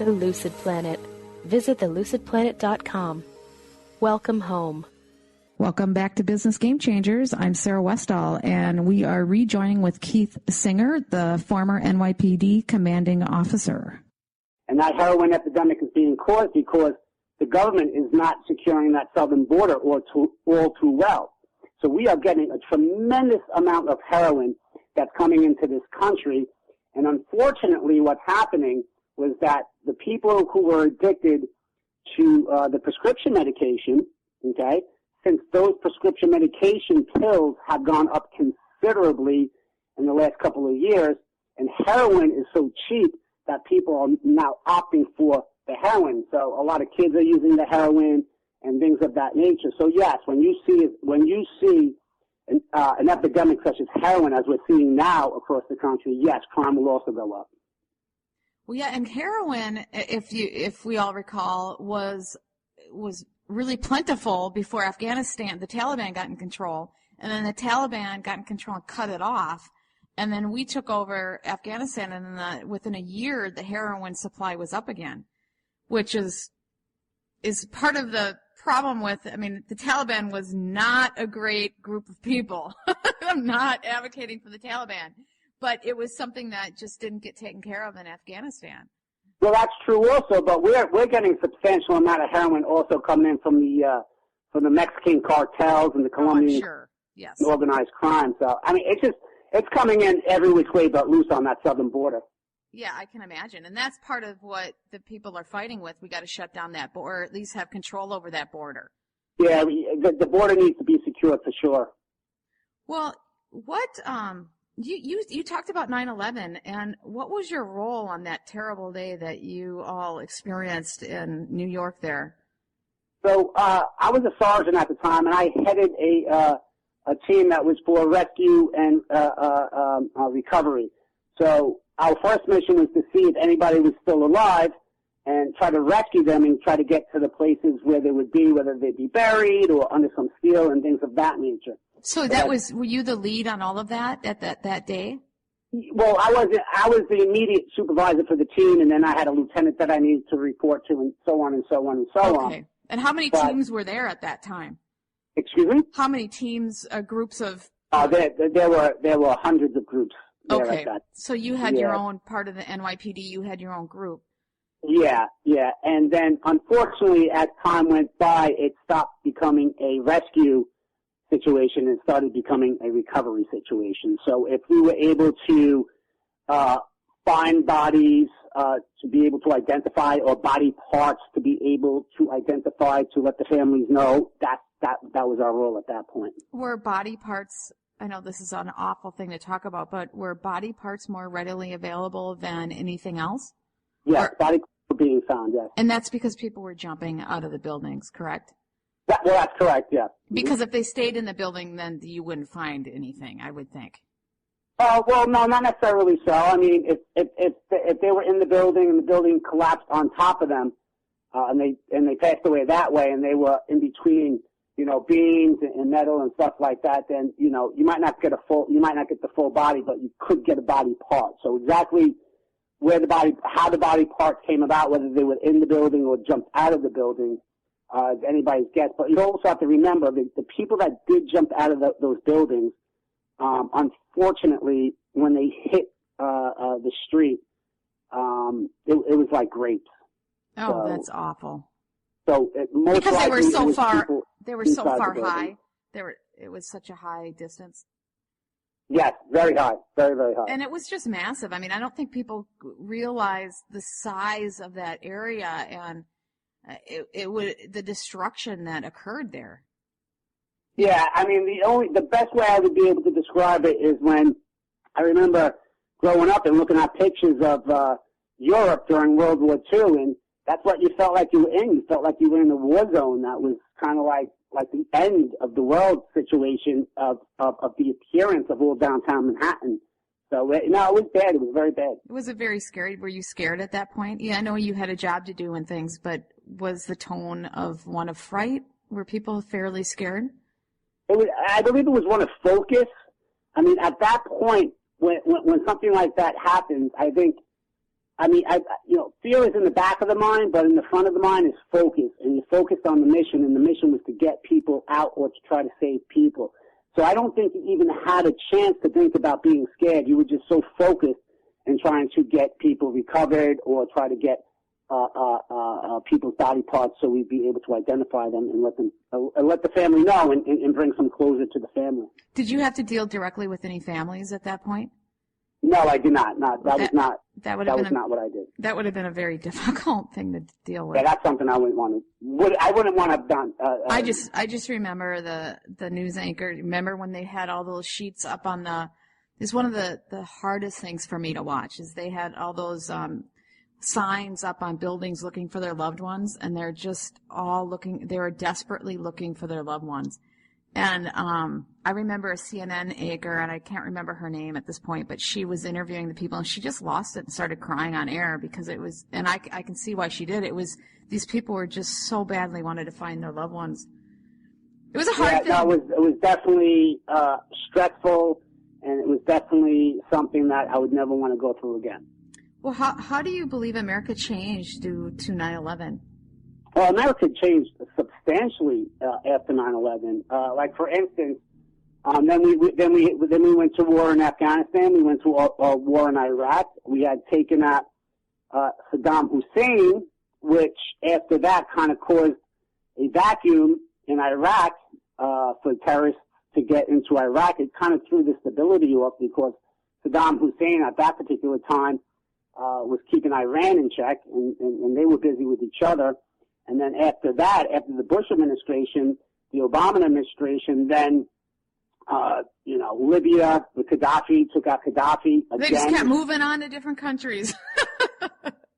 The Lucid Planet. Visit thelucidplanet.com. Welcome home. Welcome back to Business Game Changers. I'm Sarah Westall, and we are rejoining with Keith Singer, the former NYPD commanding officer. And that heroin epidemic is being caused because the government is not securing that southern border all too well. So we are getting a tremendous amount of heroin that's coming into this country. And unfortunately, what's happening was that the people who were addicted to the prescription medication, okay, since those prescription medication pills have gone up considerably in the last couple of years, and heroin is so cheap that people are now opting for the heroin. So a lot of kids are using the heroin and things of that nature. So yes, when you see an epidemic such as heroin, as we're seeing now across the country, yes, crime will also go up. Well, yeah, and heroin, if we all recall, was really plentiful before Afghanistan, the Taliban got in control, and then the Taliban got in control and cut it off, and then we took over Afghanistan, and then within a year, the heroin supply was up again, which is part of the problem with, I mean, the Taliban was not a great group of people. I'm not advocating for the Taliban, but it was something that just didn't get taken care of in Afghanistan. Well, that's true also, but we're getting a substantial amount of heroin also coming in from the Mexican cartels and the Colombian organized crime. So I mean, it's coming in every which way but loose on that southern border. Yeah, I can imagine, and that's part of what the people are fighting with. We got to shut down that border, or at least have control over that border. Yeah, the border needs to be secured for sure. Well, what You talked about 9/11, and what was your role on that terrible day that you all experienced in New York there? So I was a sergeant at the time, and I headed a team that was for rescue and recovery. So our first mission was to see if anybody was still alive and try to rescue them and try to get to the places where they would be, whether they'd be buried or under some steel and things of that nature. So were you the lead on all of that at that day? Well, I was the immediate supervisor for the team, and then I had a lieutenant that I needed to report to, and so on and so on and so on. Okay. And how many teams were there at that time? Excuse me? How many teams, groups of? There were hundreds of groups there at that. So you had your own part of the NYPD. You had your own group. Yeah. And then, unfortunately, as time went by, it stopped becoming a rescue situation and started becoming a recovery situation. So if we were able to find bodies to be able to identify, or body parts to be able to identify, to let the families know, that was our role at that point. Were body parts, I know this is an awful thing to talk about, but were body parts more readily available than anything else? Yes, body parts were being found, yes. And that's because people were jumping out of the buildings, correct? Well, that's correct, yeah. Because if they stayed in the building, then you wouldn't find anything, I would think. Well, no, not necessarily so. I mean, if they were in the building and the building collapsed on top of them, and they passed away that way, and they were in between, beams and metal and stuff like that, then you might not get the full body, but you could get a body part. So exactly how the body parts came about, whether they were in the building or jumped out of the building, anybody's guess. But you also have to remember the people that did jump out of those buildings, unfortunately, when they hit the street, it was like grapes. Oh, so, that's awful. So because they were so far, high. It was such a high distance. Yes, very high, very, very high. And it was just massive. I mean, I don't think people realize the size of that area and the destruction that occurred there. Yeah, I mean, the best way I would be able to describe it is when I remember growing up and looking at pictures of Europe during World War II, and that's what you felt like you were in. You felt like you were in a war zone. That was kind of like the end of the world situation of the appearance of all downtown Manhattan. So, it was bad. It was very bad. Was it very scary? Were you scared at that point? Yeah, I know you had a job to do and things, but was the tone of one of fright? Were people fairly scared? I believe it was one of focus. I mean, at that point, when something like that happens, I think fear is in the back of the mind, but in the front of the mind is focus, and you're focused on the mission, and the mission was to get people out or to try to save people. So I don't think you even had a chance to think about being scared. You were just so focused in trying to get people recovered or try to get people's body parts so we'd be able to identify them and let the family know and bring some closure to the family. Did you have to deal directly with any families at that point? No, I did not. That was not what I did. That would have been a very difficult thing to deal with. Yeah, that's something I wouldn't want to have done. I just remember the news anchor. Remember when they had all those sheets up on the? It's one of the hardest things for me to watch. Is they had all those signs up on buildings looking for their loved ones, and they're just all looking. They were desperately looking for their loved ones. And I remember a CNN anchor, and I can't remember her name at this point, but she was interviewing the people, and she just lost it and started crying on air because it was, and I can see why she did. It was, these people were just so badly wanted to find their loved ones. It was a hard thing. No, it was definitely stressful, and it was definitely something that I would never want to go through again. Well, how do you believe America changed due to 9/11? Well, America changed substantially after 9/11. Like for instance, then we went to war in Afghanistan. We went to a war in Iraq. We had taken out Saddam Hussein, which after that kind of caused a vacuum in Iraq for terrorists to get into Iraq. It kind of threw the stability off because Saddam Hussein at that particular time was keeping Iran in check, and they were busy with each other. And then after that, after the Bush administration, the Obama administration, then, Libya, the Gaddafi, took out Gaddafi again. They just kept moving on to different countries.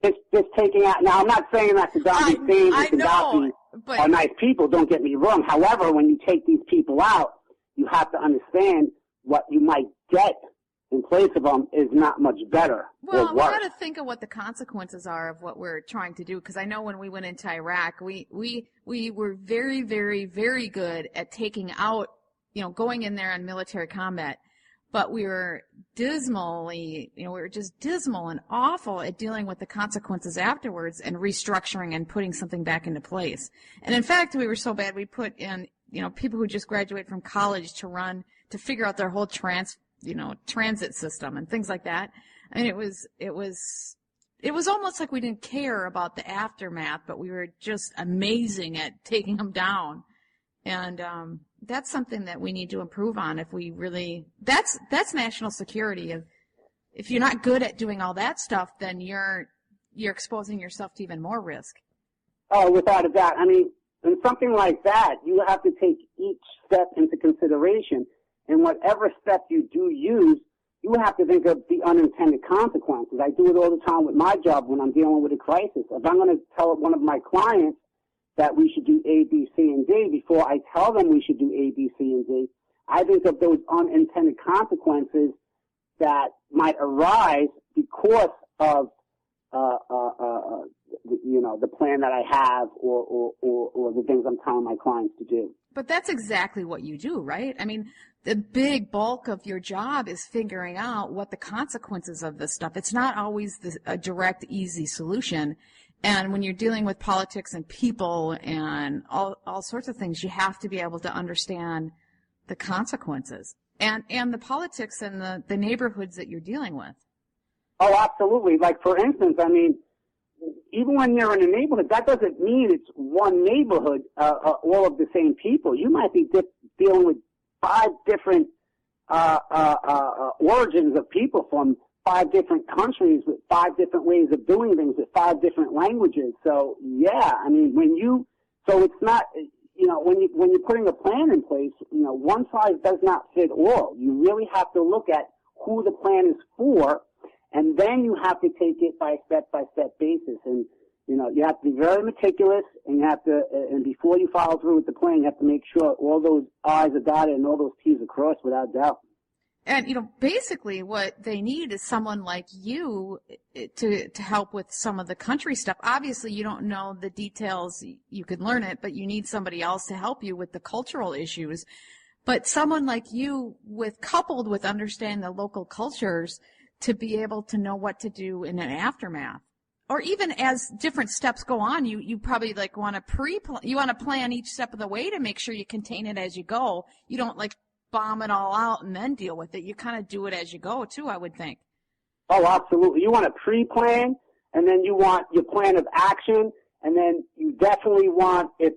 Just taking out, now I'm not saying that Saddam Hussein and Gaddafi are nice people, don't get me wrong. However, when you take these people out, you have to understand what you might get in place of them is not much better. Well, we got to think of what the consequences are of what we're trying to do. Because I know when we went into Iraq, we were very, very, very good at taking out, going in there on military combat. But we were dismally, we were just dismal and awful at dealing with the consequences afterwards and restructuring and putting something back into place. And in fact, we were so bad we put in, people who just graduate from college to figure out their whole transit system and things like that. And it was almost like we didn't care about the aftermath, but we were just amazing at taking them down. And that's something that we need to improve on if we really, that's national security. If you're not good at doing all that stuff, then you're exposing yourself to even more risk. Oh, without a doubt. I mean, in something like that, you have to take each step into consideration. And whatever step you do use, you have to think of the unintended consequences. I do it all the time with my job when I'm dealing with a crisis. If I'm going to tell one of my clients that we should do A, B, C, and D, before I tell them we should do A, B, C, and D, I think of those unintended consequences that might arise because of the plan that I have or the things I'm telling my clients to do. But that's exactly what you do, right? I mean, the big bulk of your job is figuring out what the consequences of this stuff. It's not always a direct, easy solution. And when you're dealing with politics and people and all sorts of things, you have to be able to understand the consequences and the politics and the neighborhoods that you're dealing with. Oh, absolutely. Like, for instance, I mean, even when you're in a neighborhood, that doesn't mean it's one neighborhood, all of the same people. You might be dealing with 5 different origins of people from 5 different countries with 5 different ways of doing things with 5 different languages. So, yeah, I mean, so it's not, when you're putting a plan in place, one size does not fit all. You really have to look at who the plan is for, and then you have to take it by step basis. And, you have to be very meticulous, and you have to, and before you follow through with the plan, you have to make sure all those I's are dotted and all those T's are crossed without doubt. And, basically what they need is someone like you to help with some of the country stuff. Obviously, you don't know the details. You could learn it, but you need somebody else to help you with the cultural issues. But someone like you, coupled with understanding the local cultures, to be able to know what to do in an aftermath. Or even as different steps go on, you probably like want to plan each step of the way to make sure you contain it as you go. You don't like bomb it all out and then deal with it. You kind of do it as you go too, I would think. Oh, absolutely. You want to pre-plan, and then you want your plan of action, and then you definitely want, if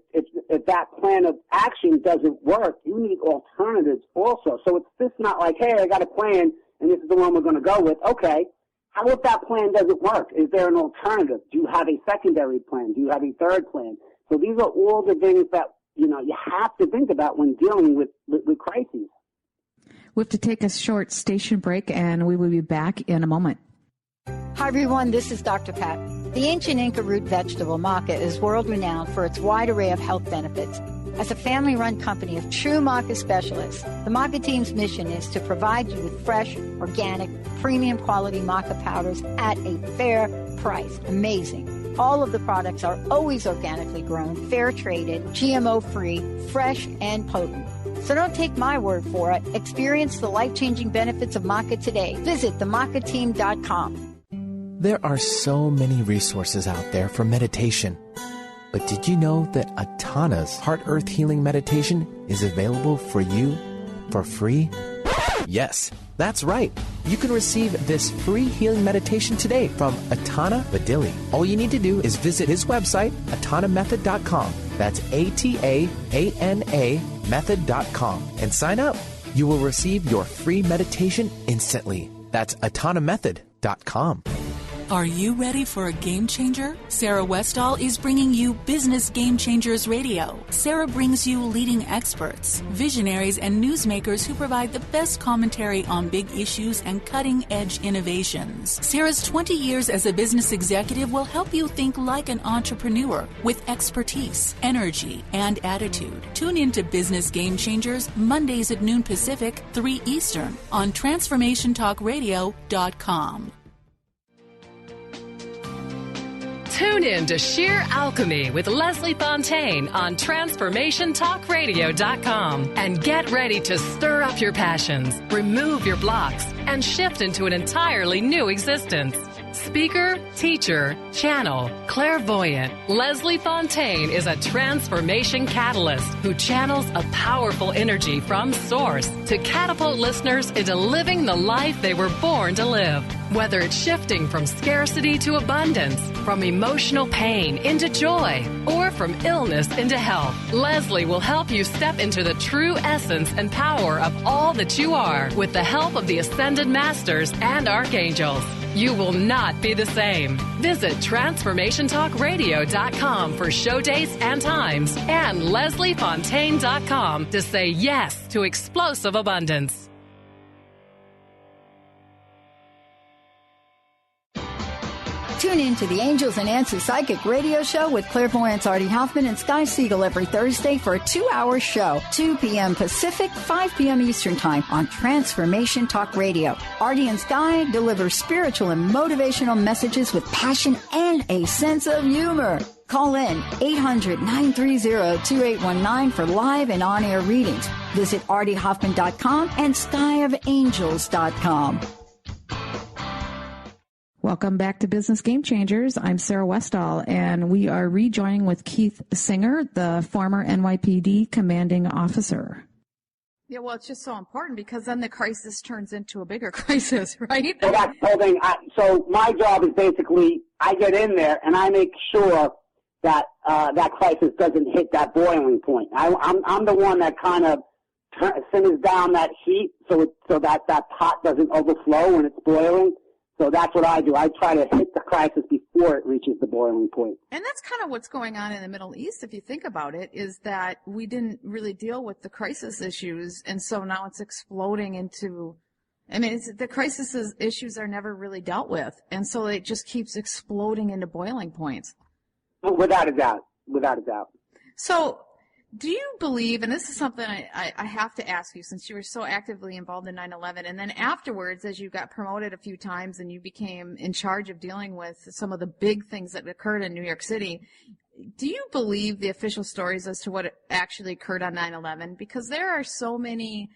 that plan of action doesn't work, you need alternatives also. So it's just not like, hey, I got a plan, and this is the one we're going to go with. Okay. How if that plan doesn't work? Is there an alternative? Do you have a secondary plan? Do you have a third plan? So these are all the things that, you have to think about when dealing with crises. We have to take a short station break, and we will be back in a moment. Hi, everyone. This is Dr. Pat. The ancient Inca root vegetable maca is world-renowned for its wide array of health benefits. As a family-run company of true maca specialists, the maca team's mission is to provide you with fresh, organic, premium quality maca powders at a fair price. Amazing. All of the products are always organically grown, fair-traded, GMO-free, fresh, and potent. So don't take my word for it. Experience the life-changing benefits of maca today. Visit themacateam.com. There are so many resources out there for meditation. But did you know that Atana's Heart Earth Healing Meditation is available for you for free? Yes, that's right. You can receive this free healing meditation today from Atana Badili. All you need to do is visit his website, atanamethod.com. That's ATAANA method.com, and sign up. You will receive your free meditation instantly. That's atanamethod.com. Are you ready for a game changer? Sarah Westall is bringing you Business Game Changers Radio. Sarah brings you leading experts, visionaries, and newsmakers who provide the best commentary on big issues and cutting-edge innovations. Sarah's 20 years as a business executive will help you think like an entrepreneur with expertise, energy, and attitude. Tune into Business Game Changers Mondays at noon Pacific, 3 Eastern on TransformationTalkRadio.com. Tune in to Sheer Alchemy with Leslie Fontaine on TransformationTalkRadio.com and get ready to stir up your passions, remove your blocks, and shift into an entirely new existence. Speaker, teacher, channel, clairvoyant, Leslie Fontaine is a transformation catalyst who channels a powerful energy from source to catapult listeners into living the life they were born to live. Whether it's shifting from scarcity to abundance, from emotional pain into joy, or from illness into health, Leslie will help you step into the true essence and power of all that you are with the help of the Ascended Masters and Archangels. You will not be the same. Visit TransformationTalkRadio.com for show dates and times, and LeslieFontaine.com to say yes to explosive abundance. Tune in to the Angels and Answers Psychic Radio Show with clairvoyants Artie Hoffman and Sky Siegel every Thursday for a 2-hour show, 2 p.m. Pacific, 5 p.m. Eastern Time on Transformation Talk Radio. Artie and Sky deliver spiritual and motivational messages with passion and a sense of humor. Call in 800-930-2819 for live and on-air readings. Visit artiehoffman.com and skyofangels.com. Welcome back to Business Game Changers. I'm Sarah Westall, and we are rejoining with Keith Singer, the former NYPD commanding officer. Yeah, well, it's just so important because then the crisis turns into a bigger crisis, right? So that's the whole thing. So my job is basically I get in there and I make sure that that crisis doesn't hit that boiling point. I'm the one that kind of simmers down that heat so that pot doesn't overflow when it's boiling. So that's what I do. I try to hit the crisis before it reaches the boiling point. And that's kind of what's going on in the Middle East, if you think about it, is that we didn't really deal with the crisis issues, and so now it's exploding into, the crisis issues are never really dealt with, and so it just keeps exploding into boiling points. Without a doubt. Without a doubt. So do you believe, and this is something I have to ask you since you were so actively involved in 9/11, and then afterwards as you got promoted a few times and you became in charge of dealing with some of the big things that occurred in New York City, do you believe the official stories as to what actually occurred on 9/11? Because there are so many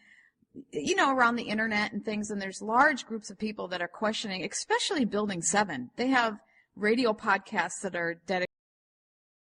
around the internet and things, and there's large groups of people that are questioning, especially Building 7. They have radio podcasts that are dedicated